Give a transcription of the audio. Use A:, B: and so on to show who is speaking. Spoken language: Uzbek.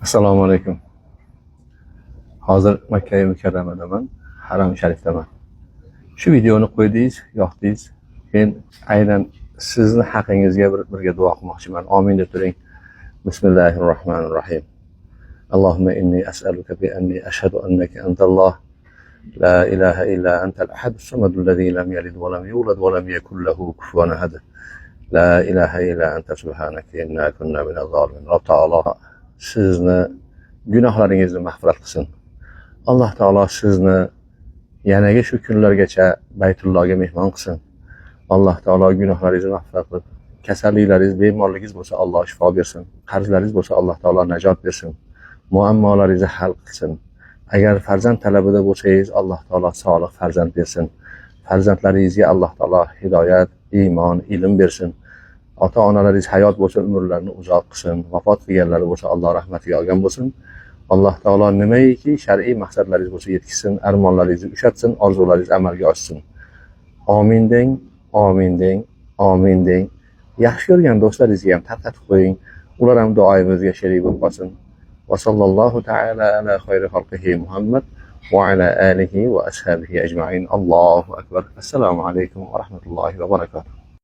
A: Assalomu alaykum. Hozir Makka Mukarramadaman, Haram Sharifdaman. Shu videoni qo'ydingiz, yoqdingiz. Men aynan sizni haqingizga birga duo qilmoqchiman. Amin deb turing. Bismillahirrohmanirrohim. Allohumma inni as'aluka bi anni ashhadu annaka antalloh la ilaha illa antal ahadus samadul ladzi lam yalid va lam yulad va lam yakul lahu kufuwan ahad. La ilaha illa anta subhanaka inna kunna minaz zolimin. Rob taolo sizni gunohlaringizni mag'firat qilsin. Alloh taolo sizni yanagi shu kunlargacha Baytullohga mehmon qilsin. Alloh taolo gunohlaringizni mag'firat qilib, kasalliklaringiz, bemorligingiz bo'lsa Alloh shifo bersin. Qarzlaringiz bo'lsa Alloh taolo najot bersin. Muammolaringizni hal qilsin. Agar farzand talabida bo'lsangiz, Alloh taolo solih farzand bersin. Farzandlaringizga Alloh taolo hidoyat, iymon, ilm bersin. Ota-onalaringiz hayot bo'lsa, umrlarini uzoq qilsin. Vafot qilganlari bo'lsa, Alloh rahmatiga olgan bo'lsin. Alloh taolo nimaiki shar'iy maqsadlaringiz bo'lsa yetkazsin, armonlaringizni ushatsin, orzularingiz amalga oshsin. Amin deng, amin deng, amin deng. Yaxshi ko'rgan do'stlaringizga ham tarqatib qo'ying. Ular ham duoyimizga sherik bo'lib qolsin. Va sallallohu ta'ala ala xayri xalqihi Muhammad va ala alihi va ashabihi ajma'in. Allohu akbar. Assalomu alaykum va rahmatullohi va barakatuh.